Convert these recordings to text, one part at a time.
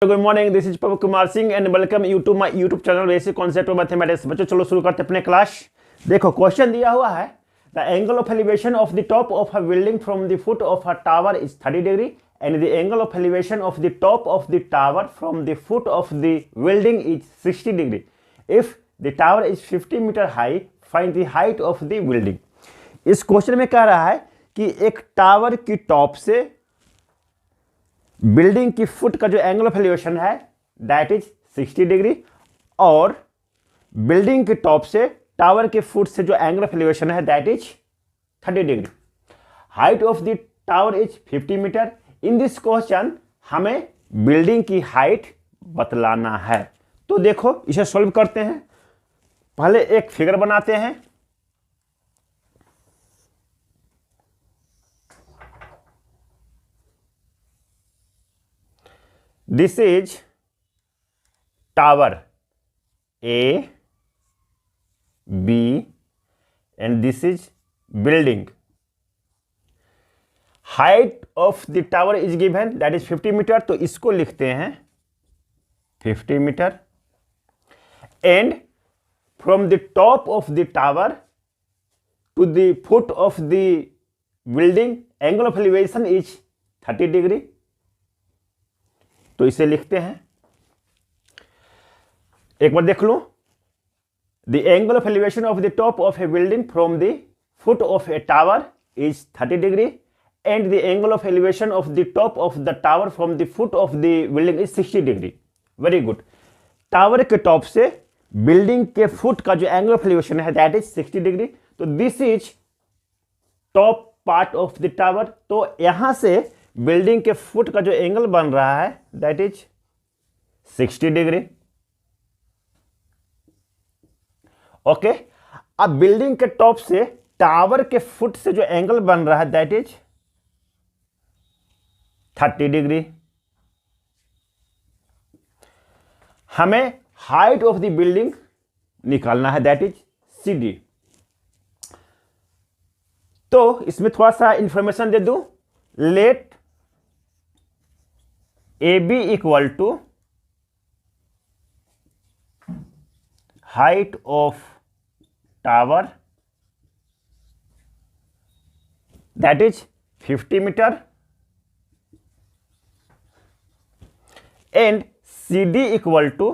Good morning, this is Pawan Kumar Singh and welcome you to my YouTube channel basic concept of mathematics. बच्चों चलो शुरू करते हैं अपने क्लास। देखो क्वेश्चन दिया हुआ है, the angle of elevation of the top of a building from the foot of a tower is 30 degree and the angle of elevation of the top of the tower from the foot of the building is 60 degree. If the tower is 50 metre high find the height of the building. इस question में कह रहा है कि एक tower की top से building की फुट का जो एंगल ऑफ एलिवेशन है दैट इज 60 डिग्री और बिल्डिंग के टॉप से टावर के फुट से जो एंगल ऑफ एलिवेशन है that is 30 degree. Height of the tower is 50 metre. In this question हमें बिल्डिंग की हाइट बतलाना है। तो देखो इसे सॉल्व करते हैं। पहले एक फिगर बनाते हैं। This is tower A, B and this is building. Height of the tower is given that is 50 metre, तो इसको लिखते हैं 50 metre and from the top of the tower to the foot of the building angle of elevation is 30 degree. तो इसे लिखते हैं, एक बार देख लो। The angle of elevation of the top of a building from the foot of a tower is 30 degree and the angle of elevation of the top of the tower from the foot of the building is 60 degree. Very good. Tower के top से building के foot का जो angle of elevation है that is 60 degree. तो this is top part of the tower. तो यहां से बिल्डिंग के फुट का जो एंगल बन रहा है दैट इज 60 डिग्री। ओके, अब बिल्डिंग के टॉप से टावर के फुट से जो एंगल बन रहा है दैट इज 30 डिग्री। हमें हाइट ऑफ द बिल्डिंग निकालना है दैट इज CD। तो इसमें थोड़ा सा इंफॉर्मेशन दे दूं। Let AB equal to height of tower that is 50 metre and CD equal to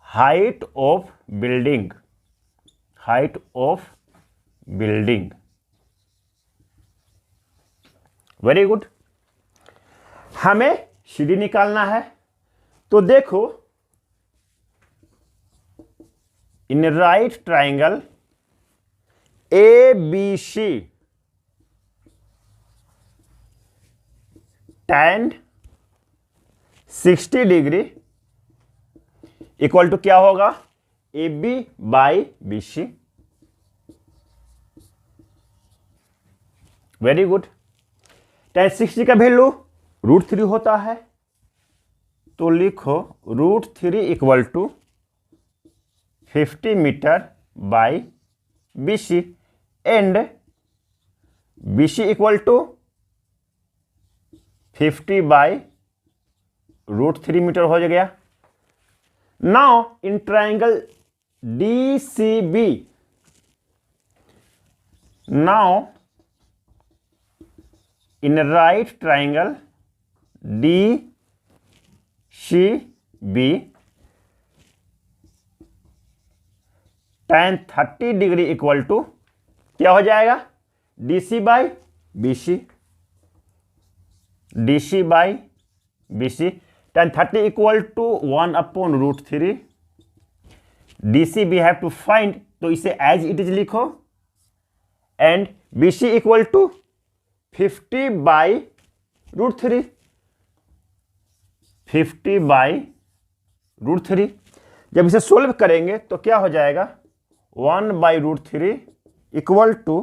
height of building. Height of building. Very good. हमें CD निकालना है। तो देखो in right triangle ABC tan 60 degree equal to क्या होगा AB by BC। Very good. tan 60 का value √3 होता है, तो लिखो √3 equal to 50 metre by BC and BC equal to 50 by √3 metre हो गया। Now in triangle DCB, now in a right triangle DCB tan 30 degree equal to क्या हो जाएगा DC by BC। DC by BC tan 30 equal to 1/√3। DC we have to find, तो इसे as it is लिखो and BC equal to 50 by √3। 50 by √3। जब इसे solve करेंगे तो क्या हो जाएगा 1/√3 इक्वल टू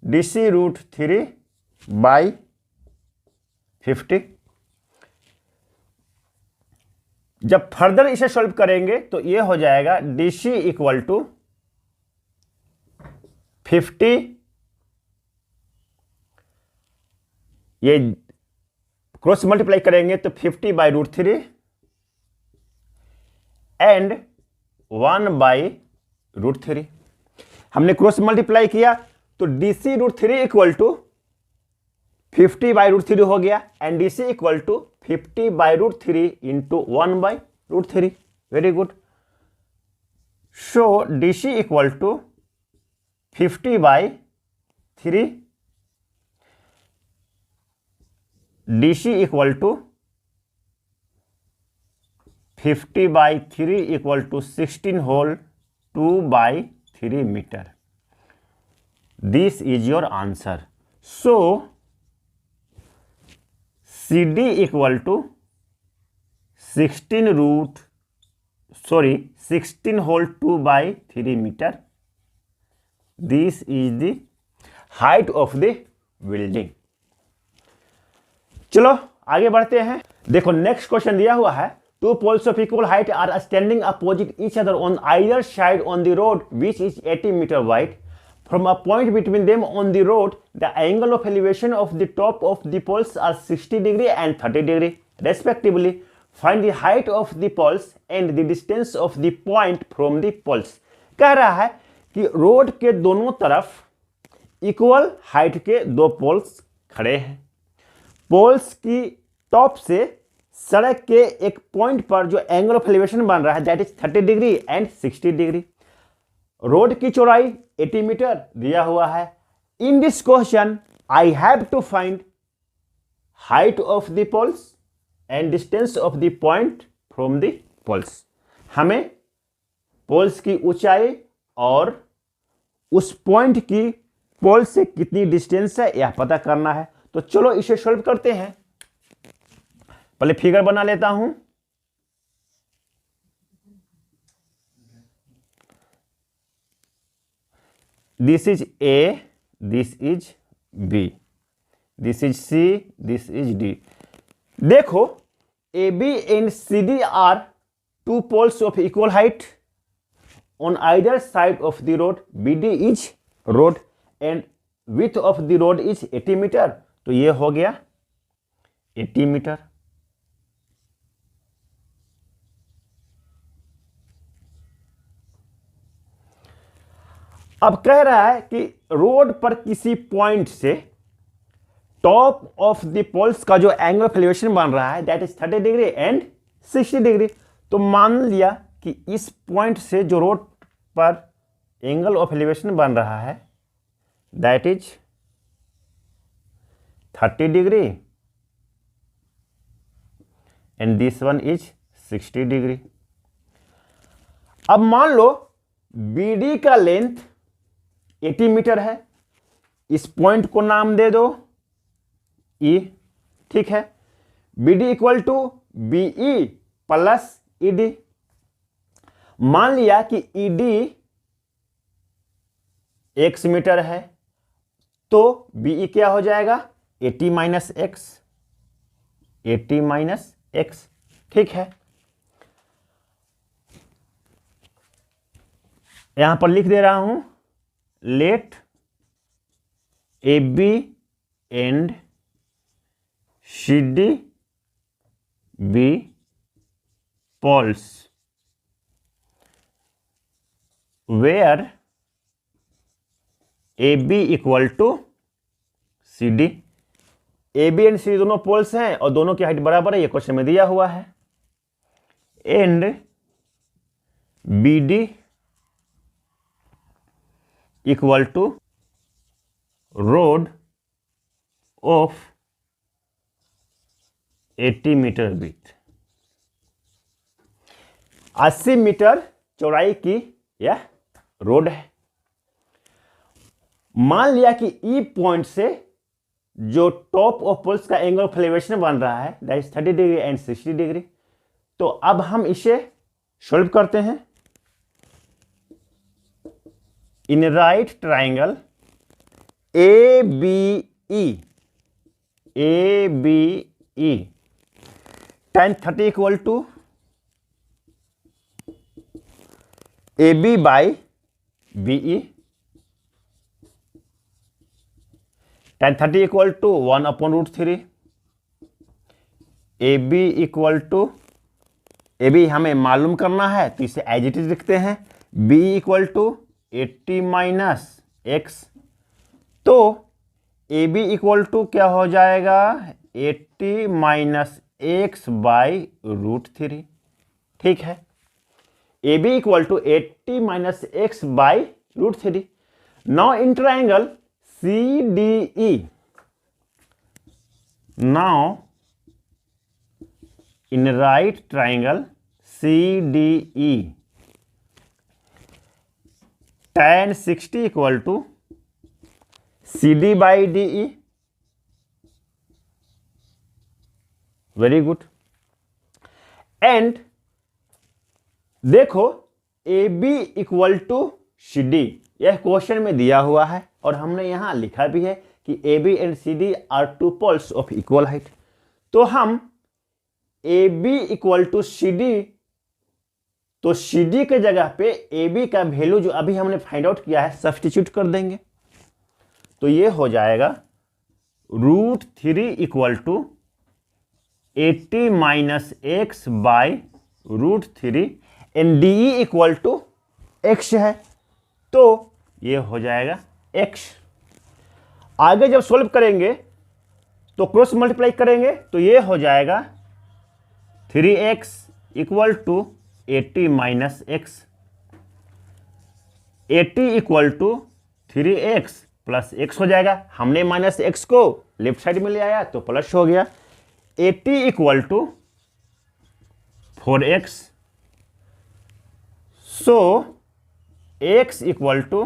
DC √3 बाई 50। जब फर्दर इसे सॉल्व करेंगे तो ये हो जाएगा DC इक्वल टू 50, ये क्रॉस मल्टीप्लाई करेंगे तो 50/√3 एंड 1/√3। हमने क्रॉस मल्टीप्लाई किया तो DC√3 इक्वल टू 50/√3 हो गया and DC equal to 50/√3 into 1/√3। Very good. So DC equal to 50/3, DC equal to 50/3 equal to 16 whole 2/3 metre. This is your answer. So CD equal to 16 whole 2/3 metre. This is the height of the building. चलो आगे बढ़ते हैं। देखो next question दिया हुआ है, two poles of equal height are standing opposite each other on either side on the road which is 80 metre wide. From a point between them on the road, the angle of elevation of the top of the poles are 60 degree and 30 degree respectively. Find the height of the poles and the distance of the point from the poles. कह रहा है कि road के दोनों तरफ equal height के दो poles खड़े हैं। पोल्स की टॉप से सड़क के एक पॉइंट पर जो एंगल ऑफ एलिवेशन बन रहा है that is 30 degree and 60 degree. Road की चौड़ाई 80 मीटर दिया हुआ है। In this question I have to find height of the poles and distance of the point from the poles. हमें पोल्स की ऊंचाई और उस पॉइंट की पोल से कितनी डिस्टेंस है यह पता करना है। तो चलो इसे सॉल्व करते हैं। पहले फिगर बना लेता हूं। This is A, this is B, this is C, this is D. देखो AB and CD are two poles of equal height on either side of the road. BD is road and width of the road is 80 metre. तो ये हो गया 80 metre. अब कह रहा है कि रोड पर किसी पॉइंट से टॉप ऑफ द पोल्स का जो एंगल ऑफ एलिवेशन बन रहा है that is 30 degree and 60 degree. तो मान लिया कि इस पॉइंट से जो रोड पर एंगल ऑफ एलिवेशन बन रहा है that is 30 degree and this one is 60 degree. अब मान लो BD का लेंथ 80 मीटर है। इस पॉइंट को नाम दे दो E, ठीक है। BD equal to BE plus ED। मान लिया कि ED x मीटर है तो BE क्या हो जाएगा 80 माइनस एक्स, 80 माइनस एक्स, ठीक है। यहां पर लिख दे रहा हूं let AB and CD be poles where AB equal to CD। AB and CD दोनों पोल्स हैं और दोनों की हाइट बराबर है, ये क्वेश्चन में दिया हुआ है। And BD equal to road of 80 metre width. 80 metre चौड़ाई की यह रोड है। मान लिया कि ई पॉइंट से जो टॉप ऑफ पोल्स का एंगल ऑफ एलिवेशन बन रहा है that is 30 degree and 60 degree. तो अब हम इसे सॉल्व करते हैं। In right triangle ABE tan 30 equal to AB by BE। tan 30 equal to 1/√3 A B equal to, A B हमें मालूम करना है तो इसे एज इट इज लिखते हैं, B equal to 80 minus x. तो ए बी इक्वल टू क्या हो जाएगा, 80 माइनस एक्स बाई √3। ठीक है, A B equal to 80 minus x by √3। Now in triangle C D E, now in right triangle CDE, tan 60 equal to CD by DE. Very good. And देखो AB equal to CD, यह question में दिया हुआ है और हमने यहां लिखा भी है कि AB and CD are two poles of equal height. तो हम A B equal to C D, तो सी डी के जगह पे ए बी का वैल्यू जो अभी हमने फाइंड आउट किया है सब्स्टिट्यूट कर देंगे। तो ये हो जाएगा √3 equal to 80 minus x by √3 and D E equal to x है, तो ये हो जाएगा एक्स। आगे जब सोल्व करेंगे तो क्रॉस मल्टीप्लाई करेंगे तो ये हो जाएगा 3x equal to 80 minus x, 80 equal to 3x plus x हो जाएगा। हमने माइनस एक्स को लेफ्ट साइड में ले आया तो प्लस हो गया। 80 equal to 4x, so x equal to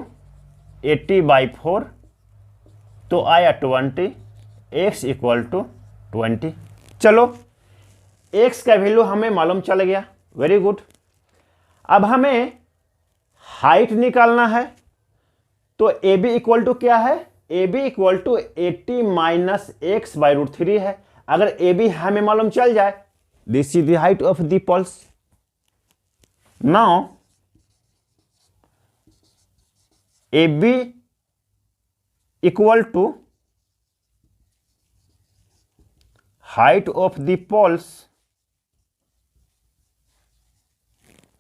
80 by 4, तो आया 20, x इक्वल टू 20। चलो x का वैल्यू हमें मालूम चल गया, वेरी गुड। अब हमें हाइट निकालना है, तो ए बी इक्वल टू क्या है, A B equal to 80 minus x by √3 है। अगर ए बी हमें मालूम चल जाए, this is the height of the pulse. Now A B equal to height of the pulse,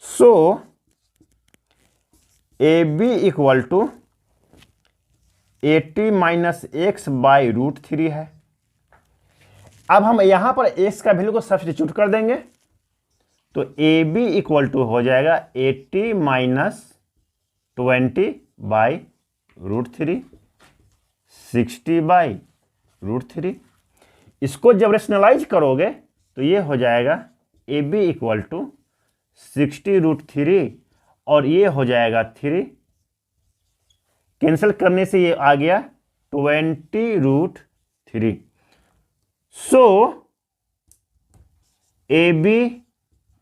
so AB equal to 80 minus x by √3 है। अब हम यहां पर x का वैल्यू को सब्स्टिट्यूट कर देंगे, तो AB इक्वल टू हो जाएगा 80 माइनस 20 बाई √3, 60 बाई √3। इसको जब रेशनलाइज करोगे तो ये हो जाएगा ए बी इक्वल टू 60√3 और ये हो जाएगा 3, कैंसिल करने से ये आ गया 20√3। So A B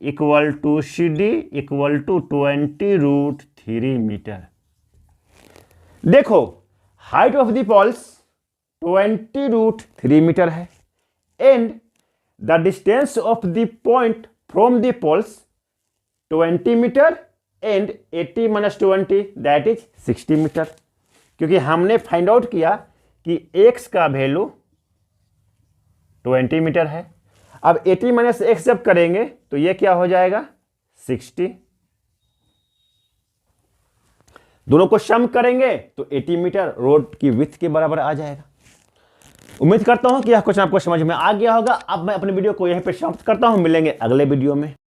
equal to C D equal to 20√3 metre. देखो height of the pulse 20√3 metre है and the distance of the point from the poles 20 meter and 80 minus 20 that is 60 metre, क्योंकि हमने find out किया कि x का value 20 metre है। अब 80 minus x जब करेंगे तो ये क्या हो जाएगा 60, दोनों को सम करेंगे तो 80 मीटर रोड की विड्थ के बराबर आ जाएगा। उम्मीद करता हूं कि यह क्वेश्चन आपको समझ में आ गया होगा। अब मैं अपने वीडियो को यहीं पे समाप्त करता हूं, मिलेंगे अगले वीडियो में।